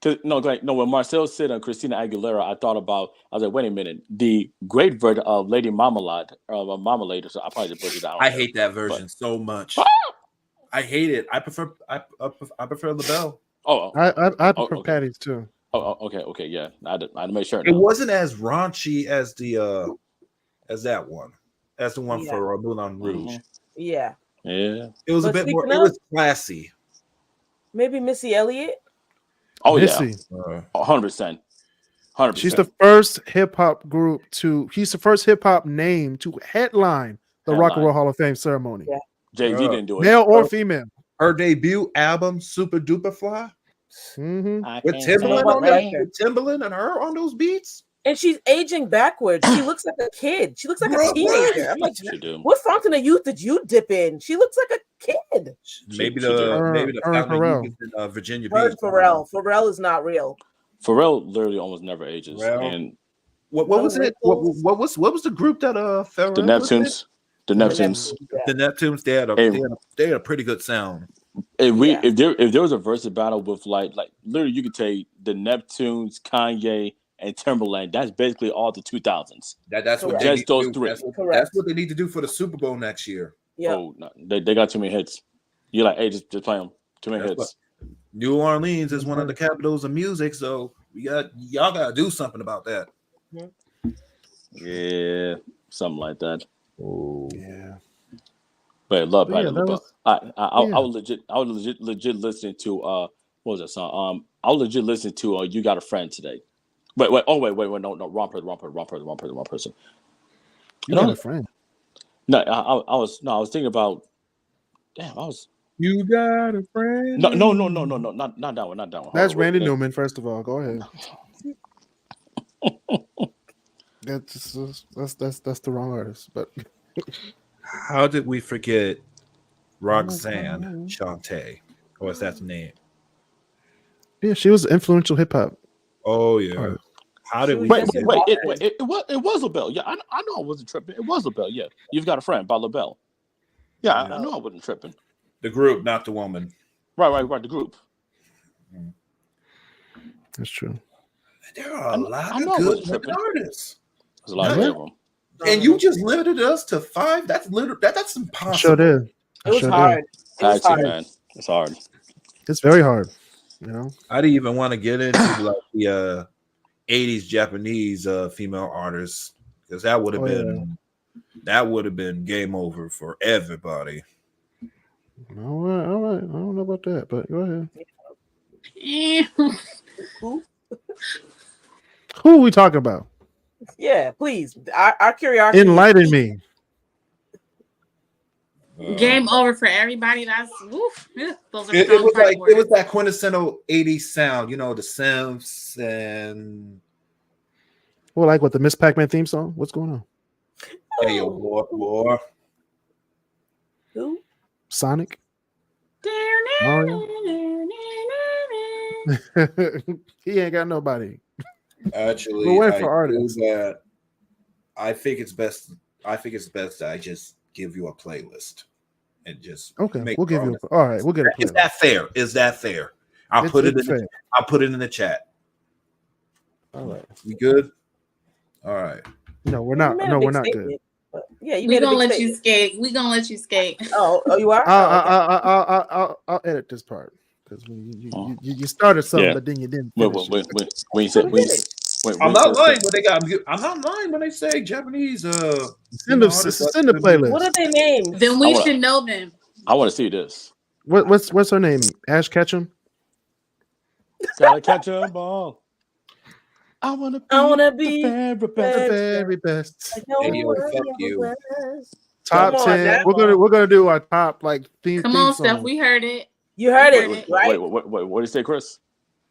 When Marcel said on Christina Aguilera, I thought about, I was like, wait a minute, the great version of Lady Marmalade, Marmalade, so I probably just put it out. I hate that version so much. I hate it. I prefer LaBelle. Oh, I prefer okay. Patty's too. okay, yeah. I had to make sure. It wasn't as raunchy as the as that one, as the one Yeah. for Moulin Rouge. Mhm. Yeah. Yeah. It was a But bit more. speaking It of- was classy. Maybe Missy Elliott. Oh, Missy. yeah. 100%. 100%. She's the first hip hop group to. He's the first hip hop name to headline the Rock and Headline. Roll Hall of Fame ceremony, Yeah. Jay-Z didn't do it. male or female. Her debut album, Super Duper Fly, Hmm I with can't Timbaland say on my that, name. with Timbaland and her on those beats. And she's aging backwards. She looks like a kid. She looks like Bruh, a teenager. I'm like, She do. what fountain of youth did you dip in? She looks like a kid. Maybe she the did. maybe the Her and fountain Pharrell. youth is in Virginia Her Beach. and Pharrell. Pharrell is not real. Pharrell literally almost never ages. Pharrell. And What was it? What was the group that Pharrell the was in? Neptunes. The Neptunes. The Neptunes. They had a pretty good sound. Yeah. If there was a versus battle with like literally you could take the Neptunes, Kanye, and Timberland. That's basically all the 2000s. That's what Correct. they Just need to those do. three. Correct. That's what they need to do for the Super Bowl next year. Yeah. Oh no, they got too many hits. You're like, hey, just play them. Too many That's hits. New Orleans is one of the capitals of music, so y'all gotta do something about that. Yeah, something like that. Oh, Yeah. But love But Patti yeah, that LaBelle. was- I was legit listening to what was that song? I was legit listening to You Got a Friend today. Wait, no, wrong person. You No. got a friend. No, I was thinking about. Damn, I was You got a friend. no, not that one, not that one. That's Hold on, Randy wait. Newman. First of all, go ahead. That's the wrong artist, but how did we forget Roxanne Shante? Or is that the name? yeah, she was influential hip hop. Oh yeah. Alright. How did we? Wait, forget- it was LaBelle. Yeah, I know I wasn't tripping. It was LaBelle. Yeah, You've Got a Friend by LaBelle. Yeah, I know I wasn't tripping. The group, not the woman. Right. The group. That's true. There are a lot I of know I good wasn't women tripping. artists, There's a lot of Yeah. them. and you just limited us to 5. That's literally that's I impossible. sure did. I It was sure hard. It was Tag team, hard. man. It's hard. It's very hard. You know. I didn't even want to get into like the 80s Japanese female artists because that would have been game over for everybody. All right. I don't know about that, but go ahead. Who are we talking about? Yeah, please. Our curiosity. Enlighten me. Game over for everybody. That's woof. Those are It strong was fighting like words. it was that quintessential 80s sound, you know, the synths and Well, like what the Miss Pac-Man theme song? What's going on? hey yo boy. Who? Sonic. He ain't got nobody. Actually, We're waiting I for artists. do that. I think it's best. I think it's best that I just give you a playlist and just Okay, make we'll give your you. own. All right, we'll get a Is playlist. that fair? Is that fair? I'll It's- put it it's in. fair. I'll put it in the chat. All right. We good? All right. No, we're You not. made a No, big we're not good. statement, but yeah, you We made a gonna big let you statement. skate. We gonna let you skate. Oh, you are. Oh, okay. I'll edit this part because you started something, Yeah. but then you didn't Wait, finish wait, it. wait, wait. When you said, when you said, wait, I'm when you not said- lying when they got. I'm not lying when they say Japanese. Send the playlist. What are their names? Then I we wanna- should know them. I want to see this. What's her name? Ash Ketchum. Gotta catch a ball. I wanna be, be the very The best. very best. Like no Hey, yo, one fuck ever you. was. Top Come on 10. now. We're gonna do our top like theme. Come theme on, song. Steph. We heard it. You heard Wait, it, right? Wait, what did you say, Chris?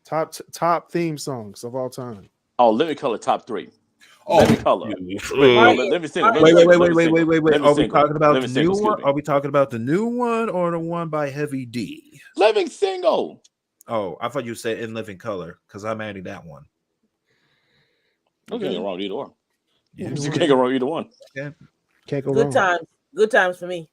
Top theme songs of all time. Oh, Living Color top 3. Oh, Living Color. you- Living Single. Wait, Wait, Living wait, Single, wait, wait, Living wait, Single, wait, wait. Living Are we Single, talking about Living the Single, new one? excuse me. Are we talking about the new one or the one by Heavy D? Living Single. Oh, I thought you said In Living Color because I'm adding that one. You can't go wrong either or. Yeah. You can't go wrong either one. Can't go Good wrong. times. Good times for me.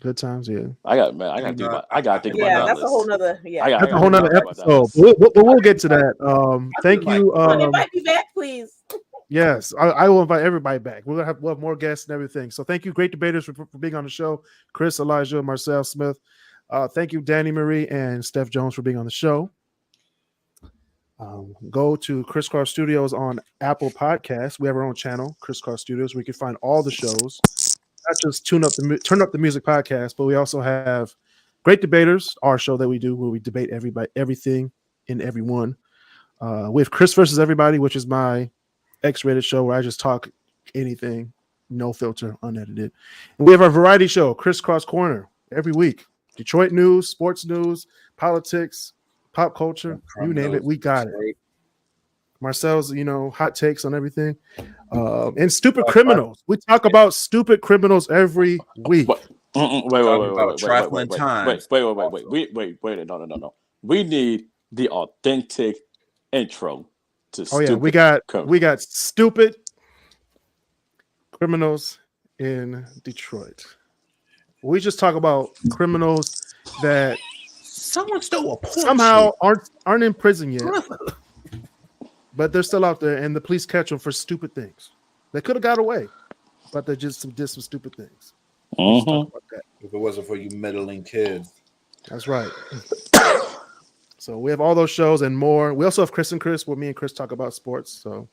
Good times. Yeah. I got to think about. I gotta think about Yeah, that that's list. a whole nother. Yeah. That's a whole nother think about that episode. list. We'll get to that. Thank you. Come on, invite me back, please. Yes, I will invite everybody back. We'll have more guests and everything. So thank you, great debaters, for being on the show. Chris, Elijah, Marcel Smith. Thank you, Danny Marie and Steph Jones, for being on the show. Go to Chris Carr Studios on Apple Podcasts. We have our own channel, Chris Carr Studios, where you can find all the shows. Not just Turn Up the Music podcast, but we also have Great Debaters, our show that we do where we debate everything and everyone. We have Chris versus Everybody, which is my X-rated show where I just talk anything, no filter, unedited. And we have our variety show, Chris Cross Corner, every week. Detroit news, sports news, politics, pop culture, you name it, we got it. Marcel's, hot takes on everything. And stupid criminals. We talk about stupid criminals every week. Wait, Trifling times. wait. No. We need the authentic intro to Oh yeah, stupid we got stupid criminals in Detroit. We just talk about criminals that Someone stole a Porsche. somehow aren't in prison yet, but they're still out there, and the police catch them for stupid things. They could have got away, but they just did some stupid things. Let's talk about that. If it wasn't for you meddling kids. That's right. So we have all those shows and more. We also have Chris and Chris, where me and Chris talk about sports. So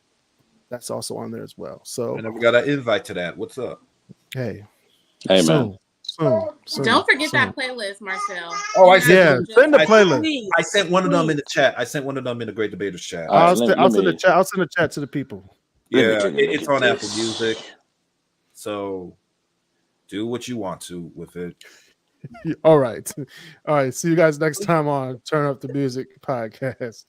that's also on there as well. So I never got an invite to that. What's up? hey, Hey, soon. Don't forget that playlist, Marcel. Oh, I Yeah, send the playlist. Please. I sent one of them in the chat. I sent one of them in the Great Debaters chat. All right, I'll send me- the chat. I'll send the chat to the people. let me Yeah, get it's on Apple this. Music. So do what you want to with it. All right. See you guys next time on Turn Up the Music podcast.